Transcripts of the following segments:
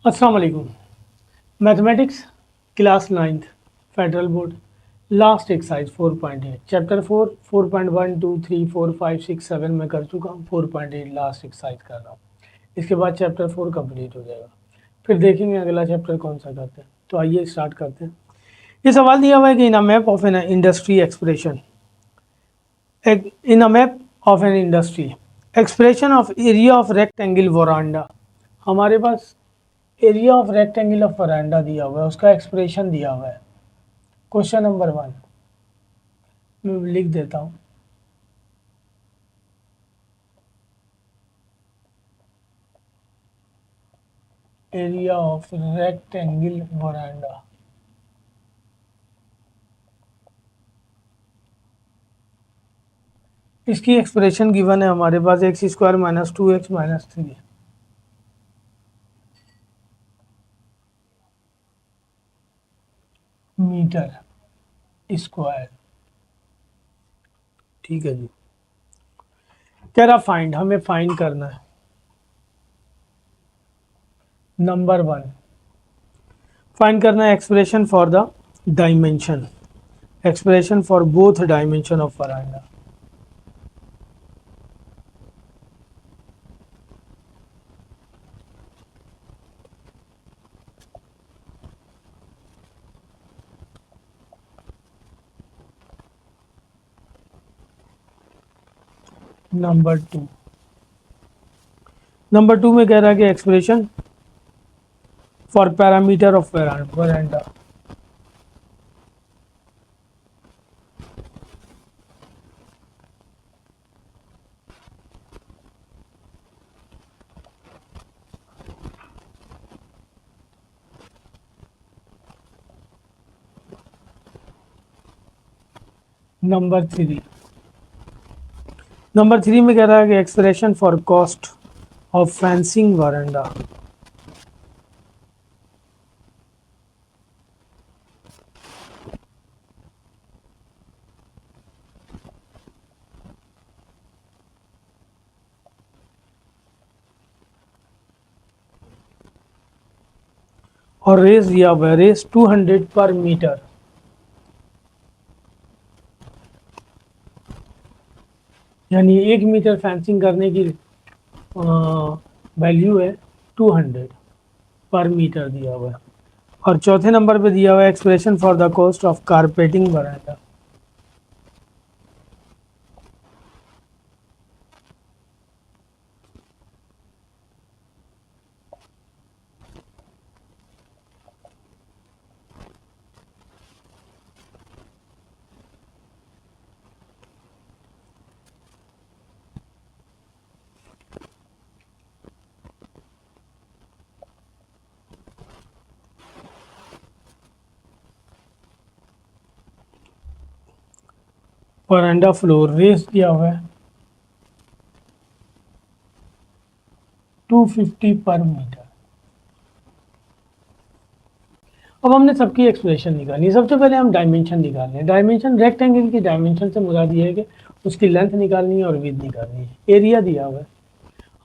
अस्सलाम वालेकुम। Mathematics class 9th federal board last exercise 4.8 chapter 4 4.1 2 3 4 5 6 7 में कर चुका हूँ। 4.8 लास्ट एक्सरसाइज कर रहा हूँ। इसके बाद चैप्टर 4 कंप्लीट हो जाएगा। फिर देखेंगे अगला चैप्टर कौन सा करते हैं। तो आइए स्टार्ट करते हैं। ये सवाल दिया हुआ है कि in a map of an industry expression in a map of an industry expression of area of rectangle veranda. हमारे पास area of rectangle of veranda दिया हुआ है, उसका एक्सप्रेशन दिया हुआ है। क्वेश्चन नंबर 1 मैं लिख देता हूँ। Area of rectangle veranda. इसकी एक्सप्रेशन गिवन है हमारे पास x square minus 2x minus 3 metre square. ठीक है जी। कह रहा फाइंड, हमें फाइंड करना है। नंबर 1 फाइंड करना है expression for the dimension, expression for both dimension of veranda. Number 2 में कह रहा है कि expression for parameter of veranda. Number 3 में कह रहा है कि expression for cost of fencing veranda. और रेस दिया हुआ है, रेस 200 पर मीटर। यानी 1 मीटर फेंसिंग करने की वैल्यू है 200 पर मीटर दिया हुआ है। और चौथे नंबर पे दिया हुआ है expression for the cost of carpeting veranda. Veranda floor rates दिया हुआ है 250 पर मीटर। अब हमने सबकी एक्सप्रेशन निकाली। सबसे पहले हम डायमेंशन निकाल लें। डायमेंशन रेक्टेंगल की डायमेंशन से मुराद ये है कि उसकी लेंथ निकालनी है और विड्थ निकालनी है। एरिया दिया हुआ है,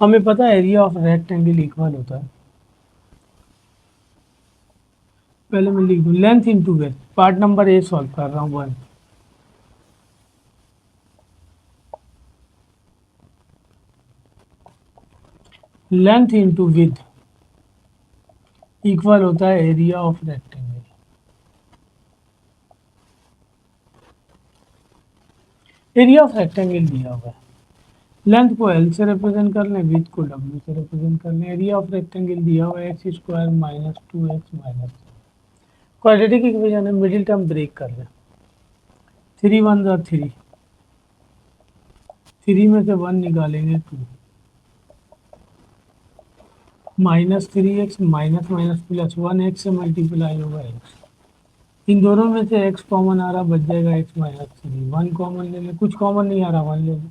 हमें पता है एरिया ऑफ रेक्टेंगल इक्वल होता है, पहले मैं लिख दूं length into width. Part number A solve कर रहा हूँ 1। लेंथ इंटू विड्थ इक्वल होता है area of rectangle. Area of rectangle दिया हुआ है, लेंथ को एल से रिप्रेजेंट कर लें, विड्थ को डब्ल्यू से रिप्रेजेंट कर लें। एरिया ऑफ रेक्टेंगल दिया हुआ है X square minus 2x minus. Quadratic equation है, मिडिल टर्म ब्रेक कर लें। 3 1 जा 3, 3 में से 1 निकालेंगे 2, minus 3x minus minus plus 1x से मल्टीप्लाई होगा x। इन दोनों में से x कॉमन आ रहा, बच जाएगा x माइनस 3। 1 कॉमन ले लें, कुछ कॉमन नहीं आ रहा, 1 ले लें।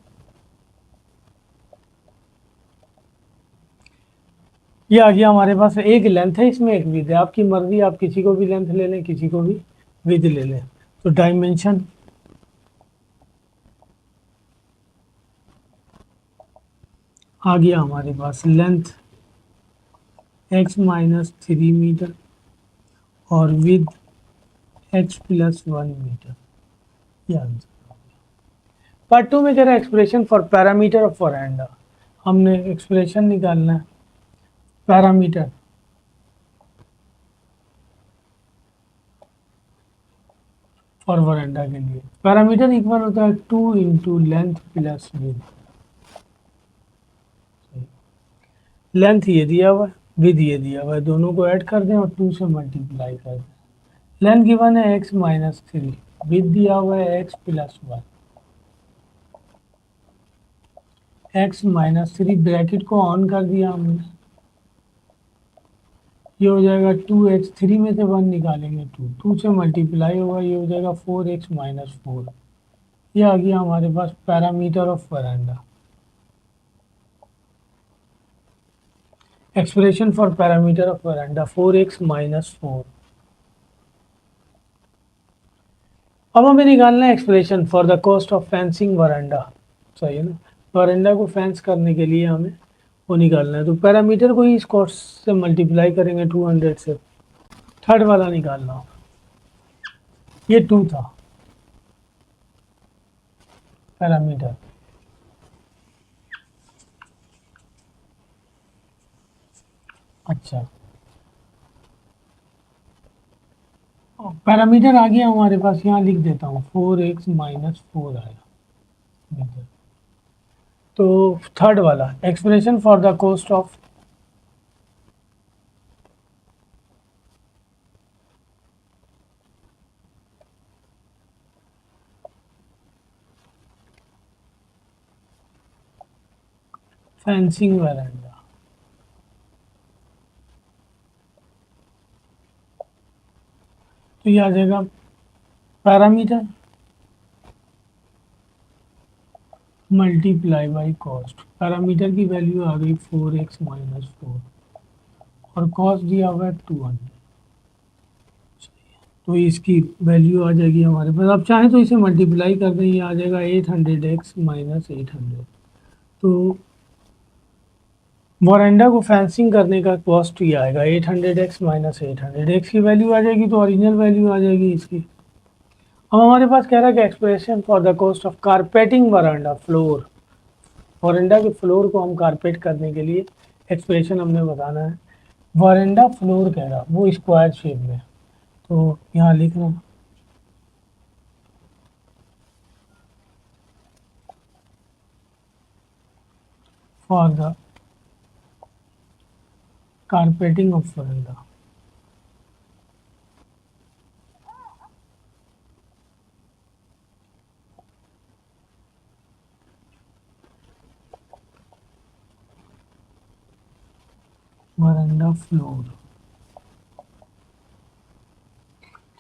ये आ गया हमारे पास। एक लेंथ है, इसमें एक विड्थ है। आपकी मर्जी, आप किसी को भी लेंथ ले लें, किसी को भी विड्थ ले लें। तो डायमेंशन आ गया हमारे पास, लेंथ x माइनस 3 मीटर और विद x प्लस 1 मीटर। ये आंसर। पार्ट 2 में कह रहा है एक्सप्रेशन फॉर पैरामीटर ऑफ वरांडा। हमने एक्सप्रेशन निकालना है पैरामीटर फॉर वरांडा के लिए। पैरामीटर इक्वल होता है 2 into length plus with. Length ये दिया हुआ है, विद ये दिया हुआ है, दोनों को ऐड कर दें और 2 से मल्टीप्लाई कर दें। लेंथ गिवन है x माइनस 3, विद दिया हुआ है x plus 1। x minus 3 bracket को ऑन कर दिया हमने, ये हो जाएगा 2x, 3 में से 1 निकालेंगे 2 से मल्टीप्लाई होगा, ये हो जाएगा 4x माइनस 4। ये आ गया हमारे पास parameter of veranda. Expression for parameter of veranda 4x minus 4। अब हमें निकालना है expression for the cost of fencing veranda. सही है ना, वरांडा को फेंस करने के लिए हमें वो निकालना है, तो पैरामीटर को ही इस कॉस्ट से मल्टीप्लाई करेंगे 200 से। थर्ड वाला निकालना होगा, ये 2 था पैरामीटर। अच्छा, पैरामीटर आ गया हमारे पास, यहाँ लिख देता हूँ 4x माइनस 4 आया। तो थर्ड वाला expression for the cost of fencing veranda. तो ये आ जाएगा parameter multiply by cost. Parameter की वैल्यू आ गई 4x माइनस 4 और कॉस्ट दिया हुआ है 200। तो इसकी वैल्यू आ जाएगी हमारे पास, आप चाहें तो इसे मल्टीप्लाई कर दें, ये आ जाएगा 800x माइनस 800। तो वरांडा को फेंसिंग करने का कॉस्ट ये आएगा 800x माइनस 800। एक्स की वैल्यू आ जाएगी तो ओरिजिनल वैल्यू आ जाएगी इसकी। अब हमारे पास कह रहा है कि expression for the cost of carpeting veranda floor. Veranda के फ्लोर को हम कारपेट करने के लिए एक्सप्रेशन हमने बताना है। वरांडा फ्लोर कह रहा वो स्क्वायर शेप में, तो यहाँ लिखना for the carpeting of veranda. Veranda floor,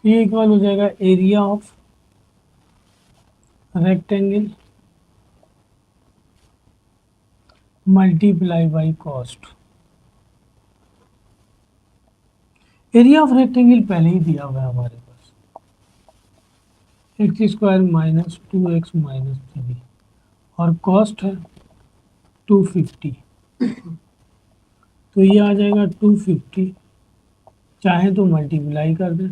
ये इक्वल हो जाएगा area of rectangle multiply by cost. Area of rectangle पहले ही दिया हुआ है हमारे पास, x square minus 2x minus 3 और कॉस्ट है 250। तो ये आ जाएगा 250, चाहे तो मल्टीप्लाई कर दें,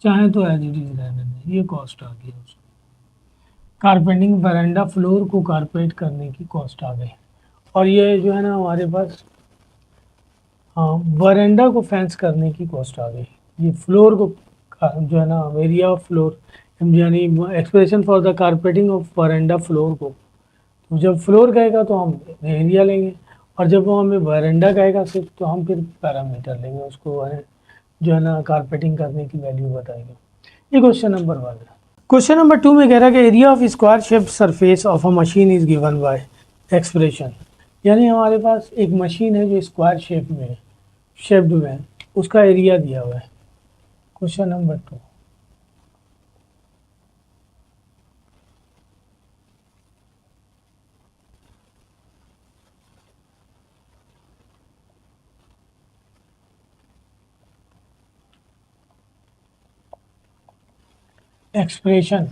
चाहे तो एज इट इज रहने दें, ये कॉस्ट आ गई उसकी। कारपेटिंग वरांडा फ्लोर को कारपेट करने की कॉस्ट आ गई। और ये जो है ना हमारे पास, हाँ, वरांडा को फेंस करने की कॉस्ट आ गई। ये फ्लोर को जो है ना एरिया ऑफ फ्लोर, यानी expression for the carpeting of veranda floor को, तो जब फ्लोर कहेगा तो हम एरिया लेंगे, और जब वो हमें वरांडा कहेगा सिर्फ तो हम फिर पैरामीटर लेंगे, उसको जो है ना कारपेटिंग करने की वैल्यू बताएंगे। ये क्वेश्चन नंबर 1 है। क्वेश्चन नंबर 2 में कह रहा है कि area of square shaped surface of a machine is given by expression. यानी हमारे पास एक मशीन है जो स्क्वायर शेप में है, शेप्ड में है, उसका एरिया दिया हुआ है। Question number 2, expression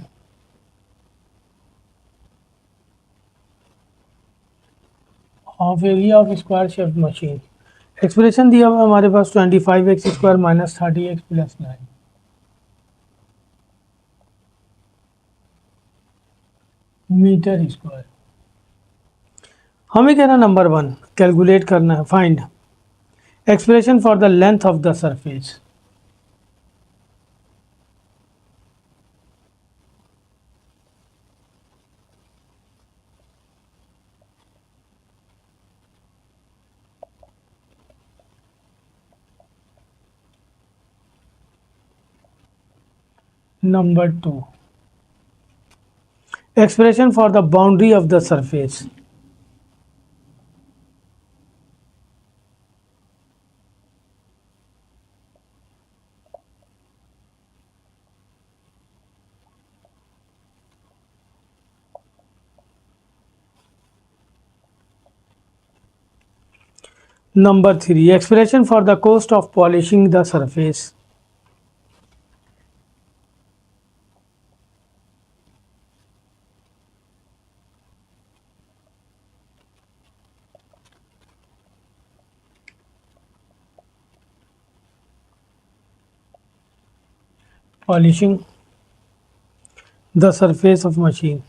of area of square shaped machine. Expression दिया हुआ हमारे पास 25x² minus 30x plus 9 metre square. हमें कहना नंबर 1 कैलकुलेट करना है, find expression for the length of the surface. Number 2 expression for the boundary of the surface। Number 3 expression for the cost of polishing the surface। polishing the surface of machine।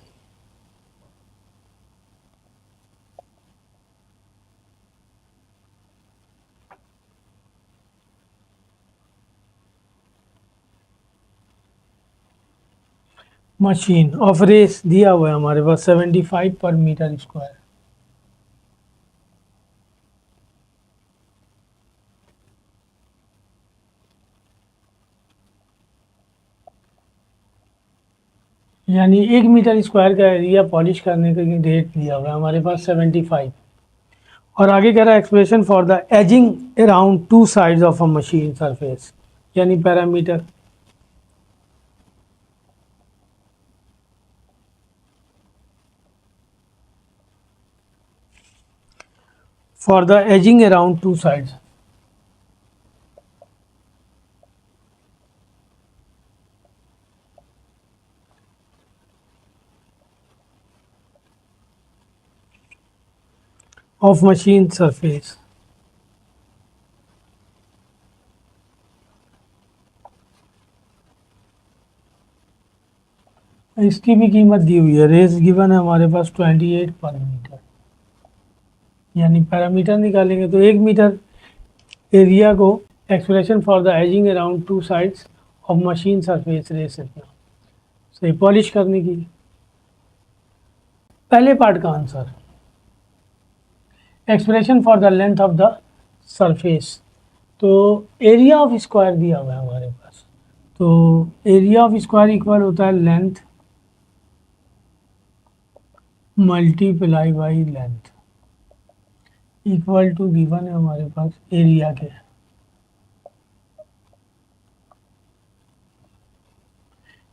Machine of rates दिया हुआ है हमारे पास 75 पर metre square. यानी 1 metre square का area polish करने का rate दिया हुआ है हमारे पास 75। और आगे कह रहा है expression for the edging around 2 sides of a machine surface, यानी parameter. for the edging around 2 sides। of machine surface। इसकी भी कीमत दी हुई है, रेस गिवन है हमारे पास 28 पर मीटर, यानी पैरामीटर निकालेंगे तो 1 मीटर एरिया को expression for the edging around 2 sides of machine surface rates इतना सही पॉलिश करने की। पहले पार्ट का answer expression for the length of the surface, तो एरिया ऑफ स्क्वायर दिया हुआ है हमारे पास, तो एरिया ऑफ स्क्वायर इक्वल होता है length multiply by length equal to given है हमारे पास एरिया के।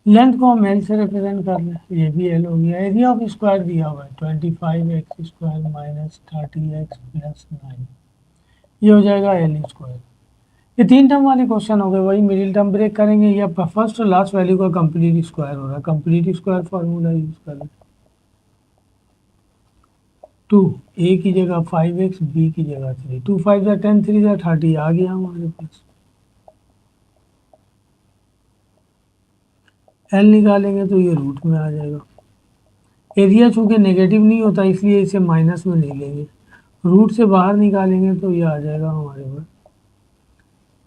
लेंथ को हम एल से रिप्रेजेंट कर लें, ये भी एल हो गया। एरिया ऑफ स्क्वायर दिया हुआ है 25x² माइनस 30x प्लस 9, ये हो जाएगा एल स्क्वायर। ये 3 टर्म वाले क्वेश्चन हो गए, वही मिडिल टर्म ब्रेक करेंगे या फर्स्ट और लास्ट वैल्यू का कंप्लीट स्क्वायर हो रहा है, कंप्लीट स्क्वायर फार्मूला यूज कर लें। 2 ए की जगह 5x, बी की जगह 3, 2 5 10, 3 30 आ गया हमारे पास। एल निकालेंगे तो ये रूट में आ जाएगा। एरिया चूंकि नेगेटिव नहीं होता इसलिए इसे माइनस में ले लेंगे, रूट से बाहर निकालेंगे तो ये आ जाएगा हमारे पास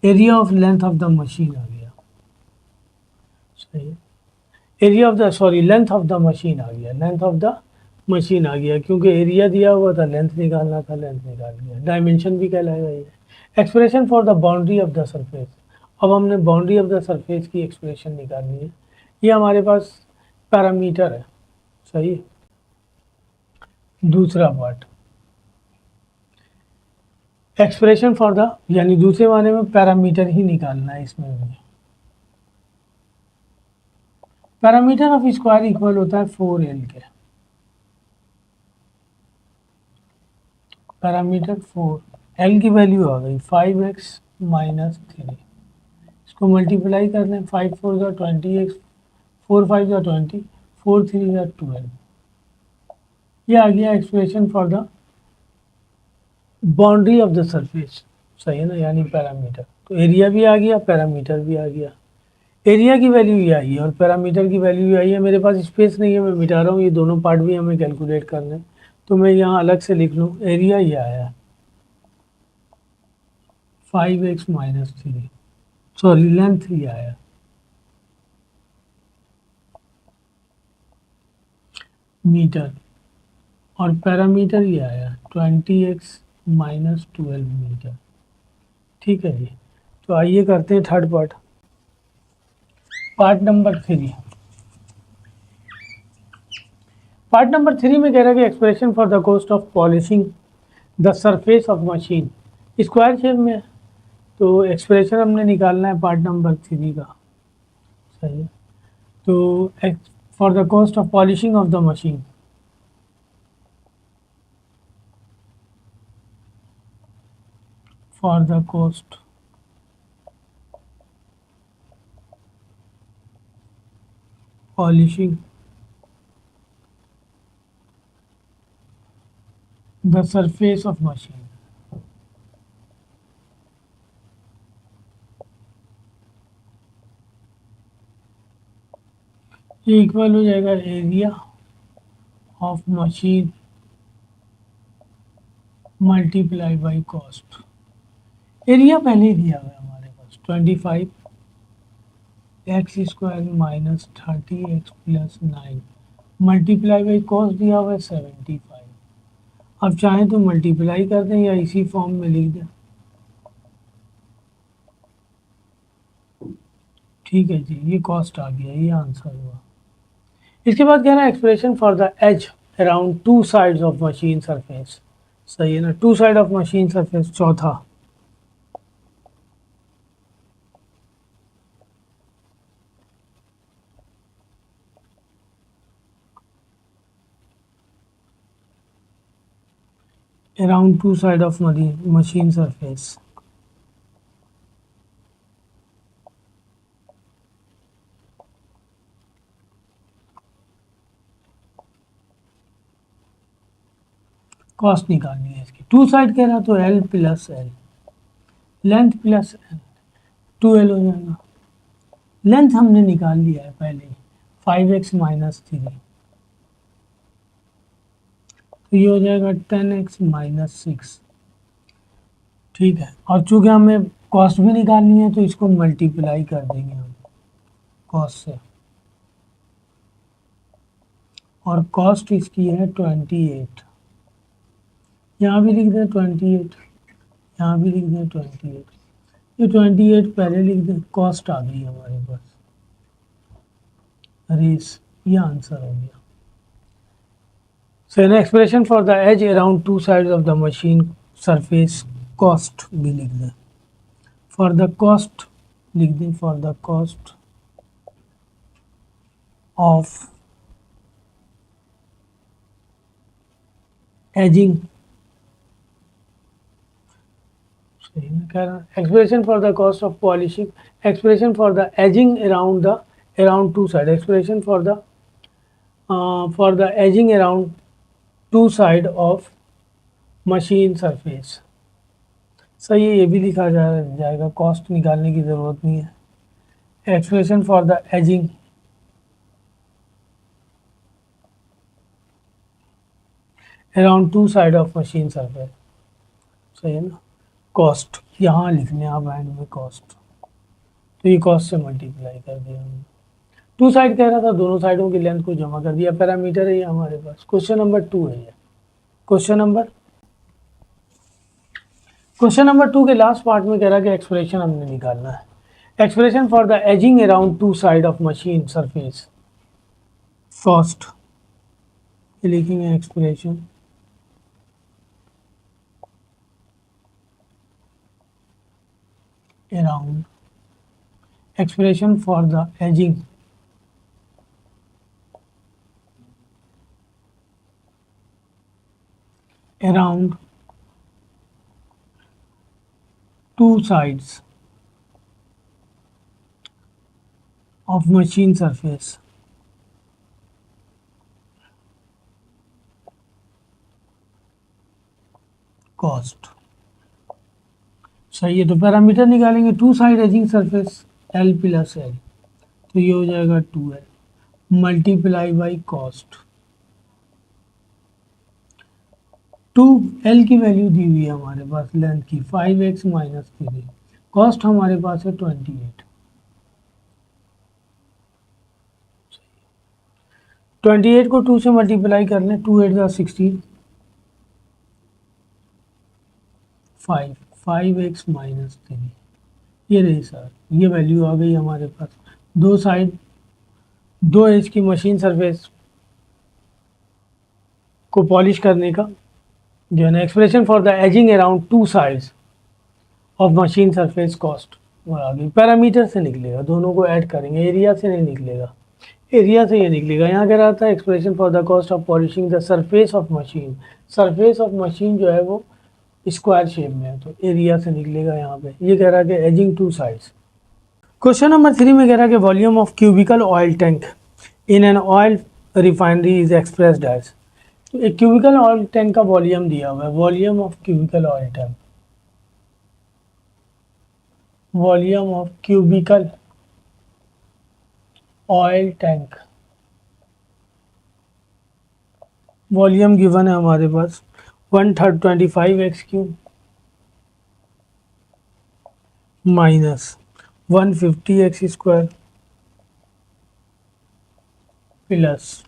area of length of the machine आ गया। सही है, area of the length of the machine आ गया, लेंथ ऑफ द मशीन आ गया, क्योंकि एरिया दिया हुआ था, लेंथ निकालना था, लेंथ निकाल गया। डायमेंशन भी कहलाएगा ये। Expression for the boundary of the surface, अब हमने बाउंड्री ऑफ द सरफेस की एक्सप्रेशन निकालनी है, ये हमारे पास पैरामीटर है। सही है, दूसरा पार्ट एक्सप्रेशन फॉर द, यानी दूसरे माने में पैरामीटर ही निकालना है इसमें भी। पैरामीटर ऑफ स्क्वायर इक्वल होता है 4l के, पैरामीटर 4, एल की वैल्यू आ गई 5x माइनस 3, इसको मल्टीप्लाई कर लें, 5 4 ज़ा 20x, 4 5 ज़ा 20, 4 3 ज़ा 12, ये आ गया expression for the boundary of the surface, सही है ना, यानी पैरामीटर। तो एरिया भी आ गया, पैरामीटर भी आ गया। एरिया की वैल्यू ये आई है और पैरामीटर की वैल्यू ये आई है। मेरे पास स्पेस नहीं है, मैं मिटा रहा हूँ, ये दोनों पार्ट भी हमें कैलकुलेट करने हैं। तो मैं यहाँ अलग से लिख लूँ, एरिया ये आया 5x-3, सॉरी लेंथ ये आया मीटर, और पैरामीटर ये आया 20x-12 मीटर। ठीक है जी। तो आइए करते हैं third part, part number 3। Part number 3 में कह रहा है कि expression for the cost of polishing the surface of machine, square shape में है। तो एक्सप्रेशन हमने निकालना है पार्ट नंबर 3 का, सही है। तो for the cost of polishing of the machine, for the cost polishing the surface of machine, ये इक्वल हो जाएगा area of machine multiply by cost. Area पहले ही दिया हुआ है हमारे पास 25x² - 30x + 9 multiply by cost दिया हुआ है 75। अब चाहें तो मल्टीप्लाई कर दें या इसी फॉर्म में लिख दें। ठीक है जी, ये कॉस्ट आ गया, ये आंसर हुआ। इसके बाद कह रहा है expression for the edge around two sides of machine surface, सही है ना, two side of machine surface. चौथा, around two side of machine surface, cost निकालनी है इसकी। टू साइड कह रहा तो L plus L, length plus L, 2l हो जाएगा। लेंथ हमने निकाल लिया है पहले, 5x-3, तो ये हो जाएगा 10x-6। ठीक है, और चूंकि हमें कॉस्ट भी निकालनी है तो इसको मल्टीप्लाई कर देंगे हम कॉस्ट से, और कॉस्ट इसकी है 28। यहाँ भी लिख दें 28, यहाँ भी लिख दें 28, ये 28 पहले लिख दें, कॉस्ट आ गई हमारे पास, रेस, ये आंसर हो गया। So an expression for the edge around two sides of the machine surface, cost भी लिख दें, फॉर द कॉस्ट लिख दें, for the cost of edging, expression for the cost of polishing, expression for the edging around two side, expression for the edging around two side of machine surface, सही है, ये भी लिखा जाएगा, cost निकालने की ज़रूरत नहीं है। Expression for the edging around two side of machine surface, सही है ना। कॉस्ट यहाँ लिखने आप एंड में कॉस्ट, तो ये कॉस्ट से मल्टीप्लाई कर दिया हमने। टू साइड कह रहा था, दोनों साइडों की लेंथ को जमा कर दिया, पैरामीटर है ये हमारे पास। क्वेश्चन नंबर 2 है ये। क्वेश्चन नंबर 2 के लास्ट पार्ट में कह रहा है कि एक्सप्रेशन हमने निकालना है, expression for the edging around two side of machine surface, cost, ये लिखेंगे expression around, expression for the edging around two sides of machine surface, cost. सही है, तो पैरामीटर निकालेंगे two side edging surface L plus L, तो ये हो जाएगा 2l multiply by cost. 2l की वैल्यू दी हुई है हमारे पास लेंथ की 5x माइनस 3, कॉस्ट हमारे पास है 28। 28 को 2 से मल्टीप्लाई कर लें, 2 8 16, 5x माइनस 3, ये रही सर, ये वैल्यू आ गई हमारे पास। दो साइड, दो एज की मशीन सरफेस को पॉलिश करने का जो है ना expression for the edging around two sides of machine surface cost, और आगे पैरामीटर से निकलेगा, दोनों को ऐड करेंगे, एरिया से नहीं निकलेगा, एरिया से ये निकलेगा। यहाँ कह रहा था expression for the cost of polishing the surface of machine, surface of machine जो है वो स्क्वायर शेप में है, तो एरिया से निकलेगा यहाँ पे। ये कह रहा है कि edging two sides. Question number 3 में कह रहा है कि volume of cubical oil tank in an oil refinery is expressed as, तो एक क्यूबिकल ऑयल टैंक का वॉल्यूम दिया हुआ है, volume of cubical oil tank, volume of cubical oil tank, volume given है हमारे पास 1/3 25x³ minus 150x² plus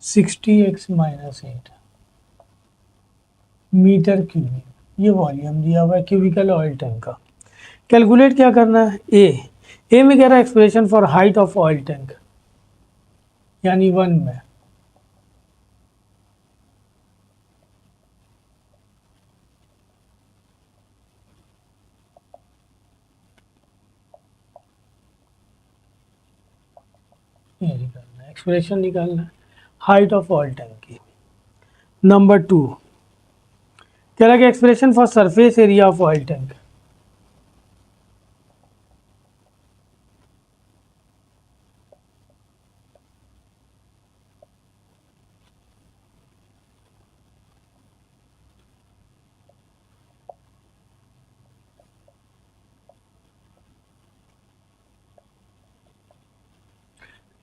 60x minus 8 metre cubic, ये वॉल्यूम दिया हुआ है क्यूबिकल ऑयल टैंक का। कैलकुलेट क्या करना है, ए में कह रहा है expression for height of oil tank, यानी 1 में, ये निकालना है, एक्सप्रेशन निकालना है हाइट ऑफ ऑयल टैंक की। नंबर 2 कह रहा है कि expression for surface area of oil tank,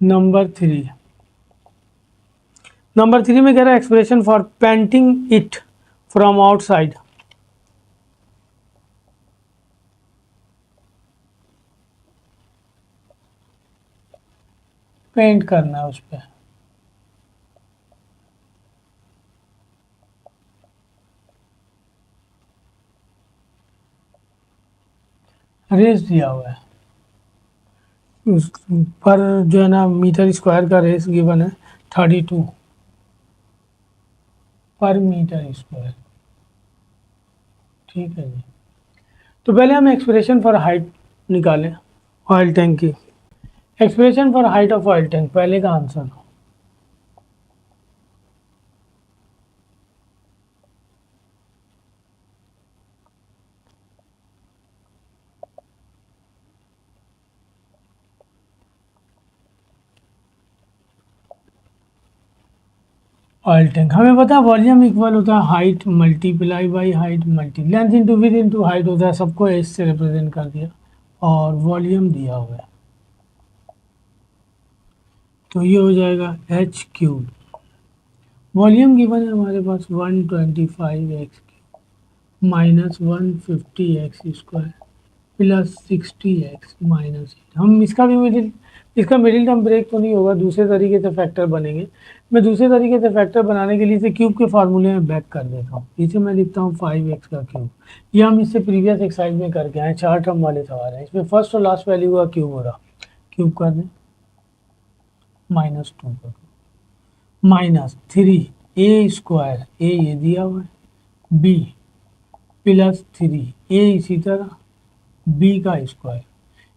number 3 में कह रहा है expression for painting it from outside, paint करना है उस पर, रेस दिया हुआ है उस पर जो है ना मीटर स्क्वायर का रेस गिवन है 32 पर मीटर स्क्वायर। ठीक है जी, तो पहले हम एक्सप्रेशन फॉर हाइट निकालें ऑयल टैंक की। Expression for height of oil tank, पहले का आंसर ऑयल टैंक, हमें पता है वॉल्यूम इक्वल होता है height multiply by height multi length into with into height होता है, सबको एच से रिप्रेजेंट कर दिया और वॉल्यूम दिया हुआ है, तो ये हो जाएगा h³ वॉल्यूम गिवन है हमारे पास 125x³ minus 150x² plus 60x minus 8। हम इसका मिडिल टर्म ब्रेक तो नहीं होगा, दूसरे तरीके से फैक्टर बनेंगे। मैं दूसरे तरीके से फैक्टर बनाने के लिए इसे क्यूब के फार्मूले में बैक कर देता हूँ, इसे मैं लिखता हूँ 5x³। ये हम इससे प्रीवियस एक्सरसाइज में करके आए, 4 टर्म वाले सवाल हैं, इसमें फर्स्ट और लास्ट वैल्यू का क्यूब हो रहा, क्यूब कर दें -2 कर माइनस 3a², ए ये दिया हुआ है, b प्लस 3a इसी तरह b का स्क्वायर,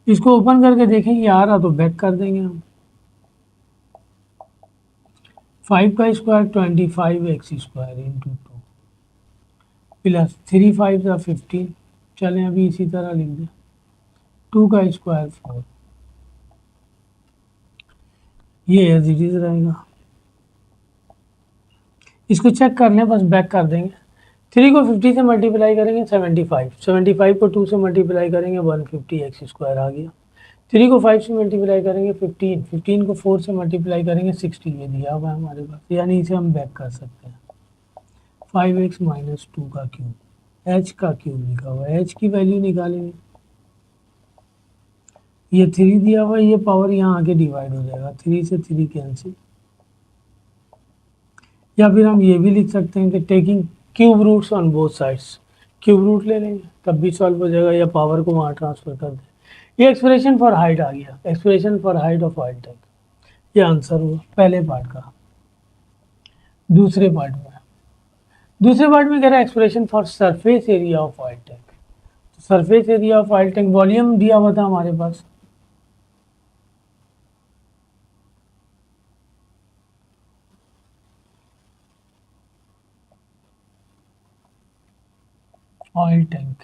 इसको ओपन करके देखेंगे आ रहा तो बैक कर देंगे हम। 5 का स्क्वायर 25x² इंटू 2 प्लस 3 5 का 15, चलें अभी इसी तरह लिख दें, 2 का स्क्वायर 4, ये एज इट इज रहेगा। इसको चेक कर लें, बस बैक कर देंगे, 3 को 50 से मल्टीप्लाई करेंगे 75, 75 को 2 से मल्टीप्लाई करेंगे 150 एक्स स्क्वायर आ गया। 3 को 5 से मल्टीप्लाई करेंगे 15, 15 को 4 से मल्टीप्लाई करेंगे 60, ये दिया हुआ है हमारे पास, यानी इसे हम बैक कर सकते हैं। 5x माइनस 2 का क्यूब, h का क्यूब लिखा हुआ है, h की वैल्यू निकालेंगे। ये 3 दिया हुआ है, ये पावर यहाँ आके डिवाइड हो जाएगा, 3 से 3 कैंसिल। या फिर हम ये भी लिख सकते हैं कि taking cube roots on both sides, cube root ले लेंगे तब भी सॉल्व हो जाएगा, या पावर को वहाँ ट्रांसफर कर दें। ये एक्सप्रेशन फॉर हाइट आ गया, expression for height of oil tank, ये आंसर हुआ पहले पार्ट का। दूसरे पार्ट में कह रहा है expression for surface area of oil tank. तो surface area of oil tank, volume दिया हुआ था हमारे पास, ऑयल टैंक,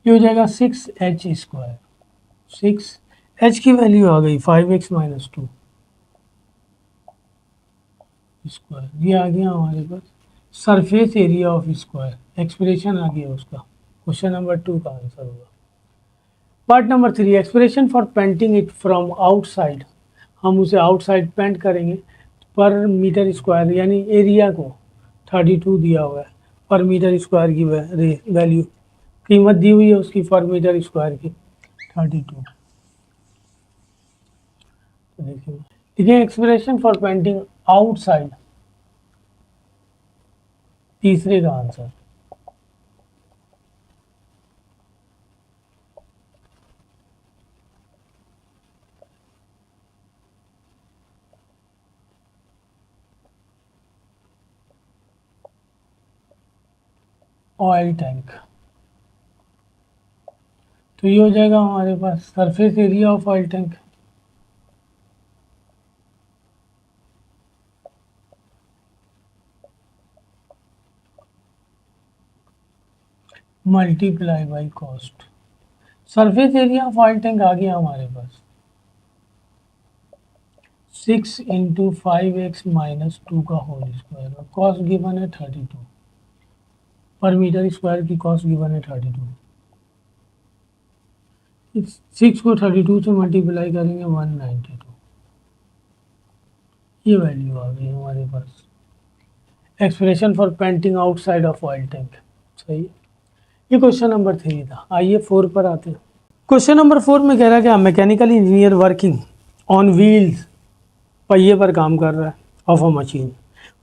ये हो जाएगा 6h स्क्वायर, 6h की वैल्यू आ गई 5x माइनस 2 स्क्वायर, ये आ गया हमारे पास surface area of square, expression आ गया उसका। क्वेश्चन नंबर 2 का आंसर होगा। Part number 3, expression for painting it from outside, हम उसे आउटसाइड पेंट करेंगे पर मीटर स्क्वायर, यानी एरिया को 32 दिया हुआ है, पर मीटर स्क्वायर की वैल्यू, कीमत दी हुई है उसकी पर मीटर स्क्वायर की 32। तो देखिए एक्सप्रेशन फॉर पेंटिंग आउटसाइड, तीसरे का आंसर। ऑयल टैंक, तो ये हो जाएगा हमारे पास surface area of oil tank, multiply by cost. Surface area of oil tank आ गया हमारे पास 6 इंटू 5x माइनस 2 का होल स्क्वायर, और कॉस्ट गिवन है 32, पर मीटर स्क्वायर की कॉस्ट गिवन है 32। 6 को 32 से मल्टीप्लाई करेंगे 192, ये वैल्यू आ गई हमारे पास। Expression for painting outside of oil tank, सही है। ये क्वेश्चन नंबर 3 था। आइए 4 पर आते हैं। क्वेश्चन नंबर 4 में कह रहा है कि mechanical engineer working on wheels, पहिए पर काम कर रहा है, of a machine,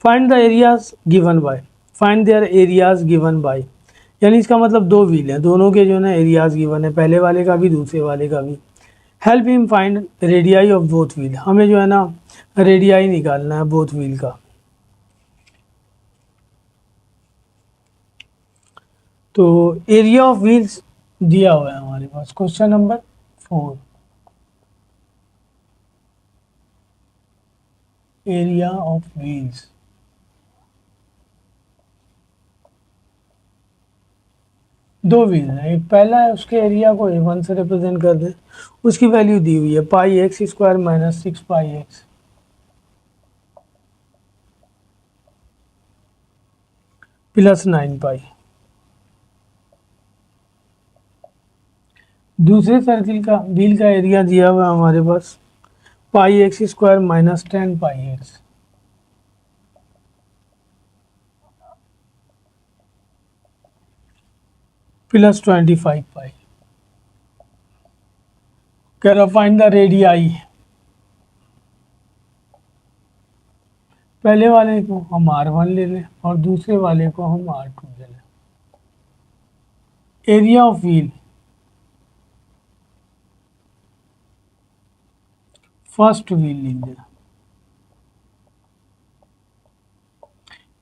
find the areas given by, find there areas given by, यानी इसका मतलब दो व्हील हैं, दोनों के जो है ना एरियाज गिवन है, पहले वाले का भी दूसरे वाले का भी। Help him find radii of both wheel, हमें जो है ना रेडियाई निकालना है बोथ व्हील का। तो एरिया ऑफ व्हील्स दिया हुआ है हमारे पास, question number 4, area of wheels. दो व्हील है, एक पहला है, उसके एरिया को A1 से रिप्रेजेंट कर दें, उसकी वैल्यू दी हुई है पाई x square minus 6 pi x plus 9 पाई। दूसरे सर्किल का व्हील का एरिया दिया हुआ है हमारे पास पाई एक्स स्क्वायर माइनस 10 पाई एक्स प्लस 25 पाई। कह रहा फाइंड द रेडियाई, पहले वाले को हम R1 ले लें और दूसरे वाले को हम R2 ले लें। Area of wheel, first wheel लिख दें,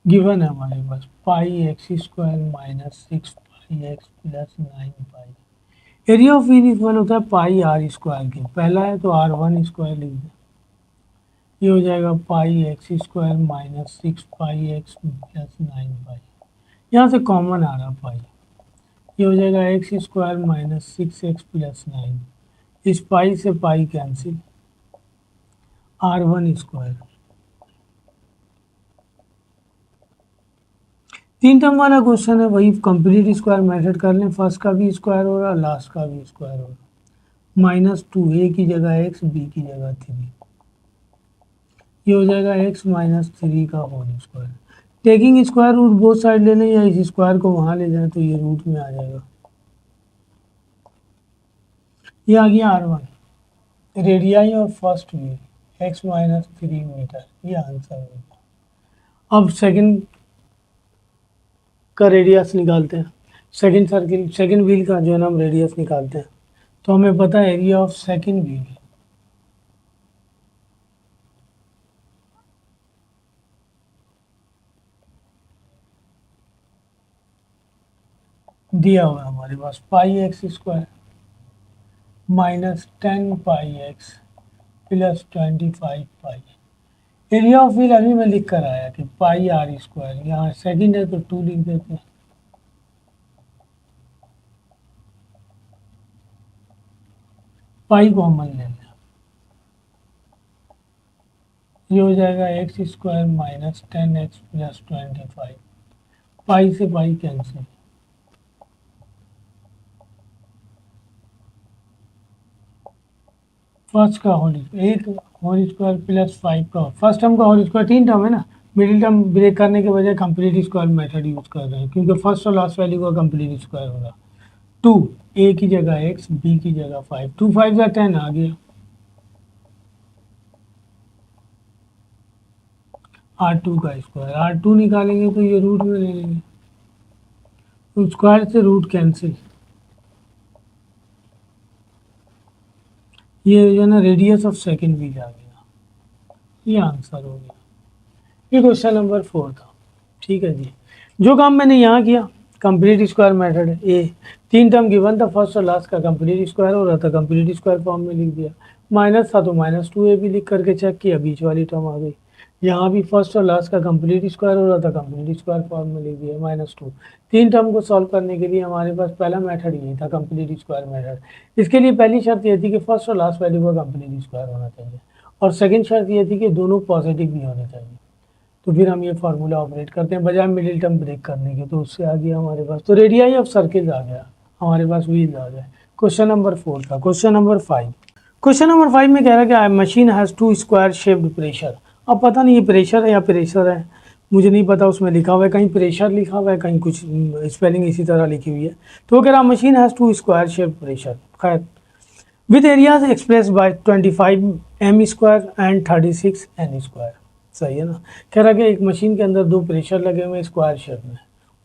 गिवन है हमारे पास pi x square minus 6 pi x plus 9 pi. Area of wheel equal होता है पाई आर स्क्वायर के, पहला है तो R1 स्क्वायर लिख दें, ये हो जाएगा पाई x square minus 6 pi x plus 9 पाई, यहाँ से कॉमन आ रहा पाई, ये हो जाएगा x square minus 6x plus 9, इस पाई से pi cancel, R1 square 3 term वाला क्वेश्चन है, वही कंप्लीट स्क्वायर मेथड कर लें। फर्स्ट का भी स्क्वायर हो रहा, लास्ट का भी स्क्वायर हो रहा। -2 ए की जगह x, बी की जगह 3, ये हो जाएगा x -3 का whole square. Taking square root both side ले लें या इस स्क्वायर को वहां ले जाएं तो ये रूट में आ जाएगा। ये आ गया R1, radii of first wheel x -3 metre, ये आंसर होगा। अब सेकंड का रेडियस निकालते हैं, सेकंड सर्किल, सेकंड व्हील का जो है ना हम रेडियस निकालते हैं। तो हमें पता है एरिया ऑफ सेकंड व्हील दिया हुआ है हमारे पास, πx² -10πx + 25π। Area of wheel अभी मैं लिख कर आया कि πr², यहाँ सेकंड है तो 2 लिख देते हैं। पाई कॉमन ले लें, ये हो जाएगा x² -10x + 25। पाई से पाई कैंसिल, फर्स्ट का होल एक होल स्क्वायर प्लस 5 का फर्स्ट टर्म का होल स्क्वायर, 3 टर्म है ना, मिडिल टर्म ब्रेक करने के बजाय कंप्लीट स्क्वायर मेथड यूज कर रहे हैं क्योंकि फर्स्ट और लास्ट वैल्यू का कंप्लीट स्क्वायर होगा। 2 ए की जगह x, बी की जगह 5, 2 5 या 10 आ गया। R2 का स्क्वायर, R2 निकालेंगे तो ये रूट में ले लेंगे, तो स्क्वायर से रूट कैंसिल, ये जो है ना रेडियस ऑफ सेकंड व्हील आ गया, ये आंसर हो गया। ये क्वेश्चन नंबर 4 था। ठीक है जी, जो काम मैंने यहाँ किया कंप्लीट स्क्वायर मेथड है। ए 3 टर्म गिवन था, फर्स्ट और लास्ट का कंप्लीट स्क्वायर हो रहा था, कंप्लीट स्क्वायर फॉर्म में लिख दिया। माइनस था तो -2a भी लिख करके चेक किया, बीच वाली टर्म आ गई। यहाँ भी फर्स्ट और लास्ट का कंप्लीट स्क्वायर हो रहा था, कंप्लीट स्क्वायर फॉर्म में लिख दिया -2। 3 टर्म को सॉल्व करने के लिए हमारे पास पहला मेथड यही था, कंप्लीट स्क्वायर मेथड। इसके लिए पहली शर्त ये थी कि फर्स्ट और लास्ट वैल्यू का कंप्लीट स्क्वायर होना चाहिए, और सेकेंड शर्त ये थी कि दोनों पॉजिटिव भी होने चाहिए। तो फिर हम ये फार्मूला ऑपरेट करते हैं बजाय मिडिल टर्म ब्रेक करने के, तो उससे आ गया हमारे पास, तो रेडियाई ऑफ सर्किल आ गया हमारे पास, व्हील आ गया। क्वेश्चन नंबर 4 था। क्वेश्चन नंबर 5, क्वेश्चन नंबर 5 में कह रहा है कि machine has 2 square shaped pressure. अब पता नहीं ये प्रेशर है या प्रेशर है, मुझे नहीं पता, उसमें लिखा हुआ है कहीं प्रेशर लिखा हुआ है, कहीं कुछ स्पेलिंग इसी तरह लिखी हुई है। तो वो कह रहा machine has 2 square shaped pressure, खैर with areas express by 25 m² and 36 n²। सही है ना। कह रहा कि एक मशीन के अंदर 2 प्रेशर लगे हुए स्क्वायर शेप में,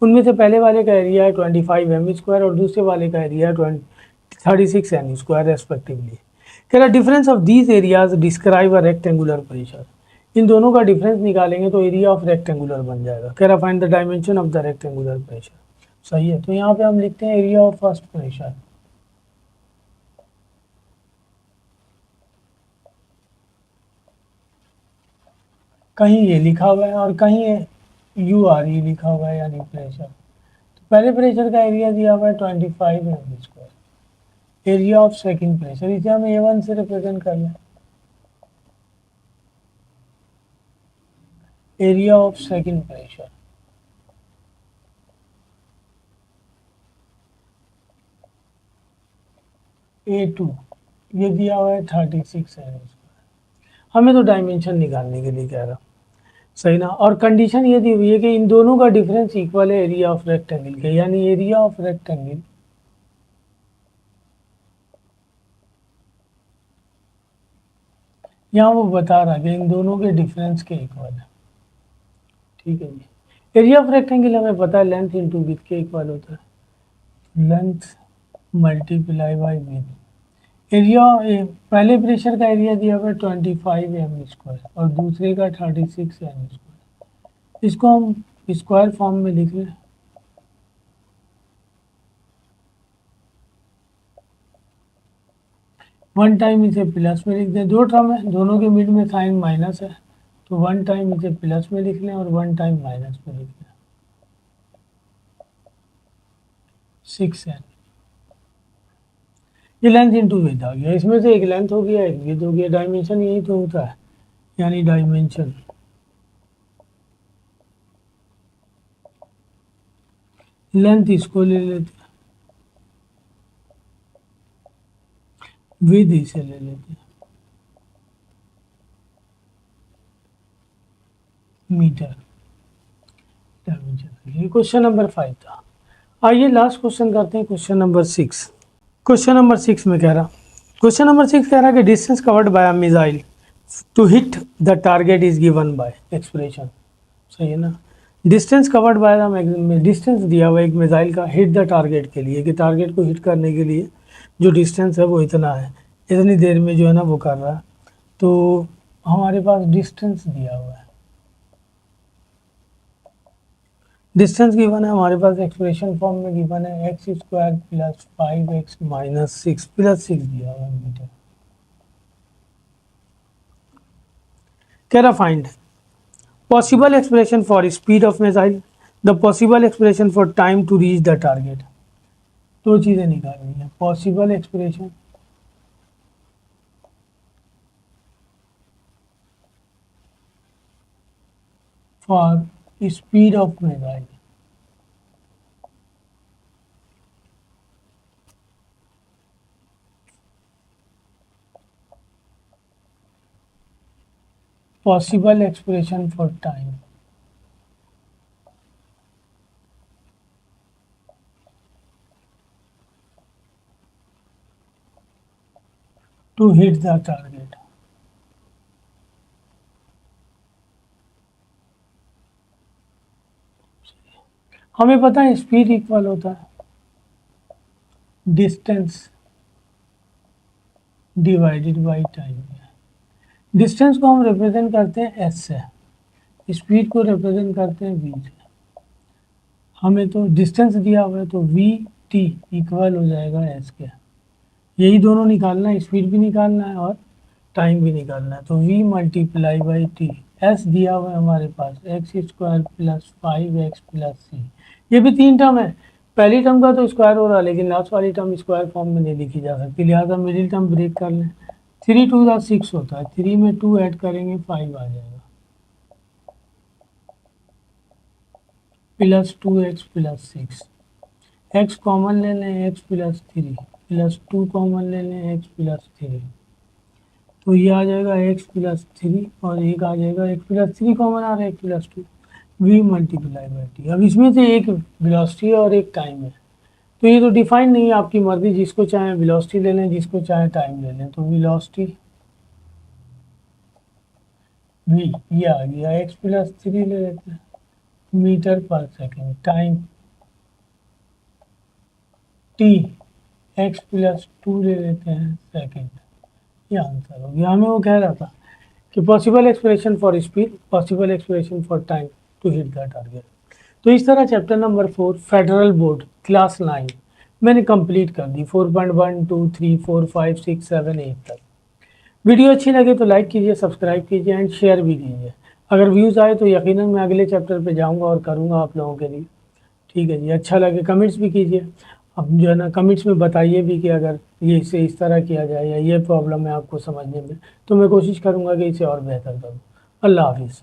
उनमें से पहले वाले का एरिया है 25 m² और दूसरे वाले का एरिया है 36 n² रेस्पेक्टिवली। कह रहा difference of these areas describe a rectangular pressure. इन दोनों का डिफरेंस निकालेंगे तो एरिया ऑफ रेक्टेंगुलर बन जाएगा। कह रहा find the dimension of the rectangular pressure. सही है, तो यहाँ पे हम लिखते हैं एरिया ऑफ फर्स्ट प्रेशर, कहीं ये लिखा हुआ है और कहीं यू आर ई लिखा हुआ है यानी प्रेशर। तो पहले प्रेशर का एरिया दिया हुआ है 25 m²। Area of second pressure, इसे हम A1 से रिप्रेजेंट कर लें। Area of second pressure A2, ये दिया हुआ है 36 n²। हमें तो डायमेंशन निकालने के लिए कह रहा, सही ना। और कंडीशन ये दी हुई है कि इन दोनों का डिफरेंस इक्वल है एरिया ऑफ रेक्टेंगल के, यानी एरिया ऑफ रेक्टेंगल यहाँ वो बता रहा कि इन दोनों के डिफरेंस के इक्वल है। ठीक है जी, एरिया ऑफ रेक्टेंगल हमें पता है लेंथ इंटू विड्थ के इक्वल होता है, length multiply by width. Area पहले प्रेशर का एरिया दिया हुआ है 25 m² और दूसरे का 36 n²। इसको हम स्क्वायर फॉर्म में लिख लें, वन टाइम इसे प्लस में लिख दें। 2 टर्म है, दोनों के मिड में साइन माइनस है, तो 1 टाइम इसे प्लस में लिख लें और 1 टाइम माइनस में लिख लें, 6n। ये लेंथ इंटू विड्थ आ गया, इसमें से एक लेंथ हो गया एक विड्थ हो गया। डायमेंशन यही तो होता है, यानी डायमेंशन लेंथ इसको ले लेते हैं, विद इसे ले लेते हैं, मीटर डायमेंशन। ये क्वेश्चन नंबर 5 था। आइए लास्ट क्वेश्चन करते हैं, क्वेश्चन नंबर 6। क्वेश्चन नंबर 6 में कह रहा, क्वेश्चन नंबर 6 कह रहा कि distance covered by a missile to hit the target is given by expression. सही है ना। Distance covered by the, distance दिया हुआ एक मिसाइल का हिट द टारगेट के लिए, कि टारगेट को हिट करने के लिए जो डिस्टेंस है वो इतना है, इतनी देर में जो है ना वो कर रहा है। तो हमारे पास डिस्टेंस दिया हुआ है, डिस्टेंस गिवन है हमारे पास, एक्सप्रेशन फॉर्म में गिवन है X square plus 5x minus 6 plus 6 दिया हुआ है मीटर। कह रहा find possible expression for speed of missile, the possible expression for time to reach the target. दो चीज़ें निकालनी है, possible expression for speed of missile, possible expression for time to hit the target. हमें पता है speed equal होता है distance divided by time. Distance को हम रिप्रेजेंट करते हैं एस से, स्पीड को रिप्रेजेंट करते हैं वी से। हमें तो डिस्टेंस दिया हुआ है तो वी टी इक्वल हो जाएगा एस के। यही दोनों निकालना है, स्पीड भी निकालना है और टाइम भी निकालना है। तो v multiply by T, S दिया हुआ है हमारे पास x square plus 5x plus C. ये भी तीन टर्म है, पहली टर्म का तो स्क्वायर हो रहा है लेकिन लास्ट वाली टर्म स्क्वायर फॉर्म में नहीं लिखी जा सकती, लिहाजा मिडिल टर्म ब्रेक कर लें। 3 2 द 6 होता है, 3 में 2 ऐड करेंगे 5 आ जाएगा, plus 2x plus 6। X common ले लें, x प्लस 3 प्लस 2 कॉमन ले लें, x प्लस 3। तो ये आ जाएगा x प्लस 3 और एक आ जाएगा x प्लस 3 कॉमन आ रहा है, x plus 2 v multiply by T. अब इसमें से एक वेलोसिटी है और एक टाइम है, तो ये तो डिफाइन नहीं है, आपकी मर्जी, जिसको चाहे वेलोसिटी ले लें, जिसको चाहे टाइम ले लें। तो वेलोसिटी v ये आ गया, x प्लस 3 ले लेते हैं मीटर पर second, time t x plus 2 ले लेते हैं सेकेंड। ये आंसर हो गया। हमें वो कह रहा था कि possible expression for speed, possible expression for time to hit the target. तो इस तरह chapter number 4 federal board class 9 मैंने कंप्लीट कर दी, 4.1 2 3 4 5 6 7 8 तक। वीडियो अच्छी लगे तो लाइक कीजिए, सब्सक्राइब कीजिए एंड शेयर भी कीजिए। अगर व्यूज़ आए तो यकीनन मैं अगले चैप्टर पे जाऊंगा और करूंगा आप लोगों के लिए। ठीक है जी, अच्छा लगे कमेंट्स भी कीजिए। अब जो है ना कमेंट्स में बताइए भी कि अगर ये इसे इस तरह किया जाए या ये प्रॉब्लम है आपको समझने में, तो मैं कोशिश करूँगा कि इसे और बेहतर करूँ। अल्लाह हाफिज़।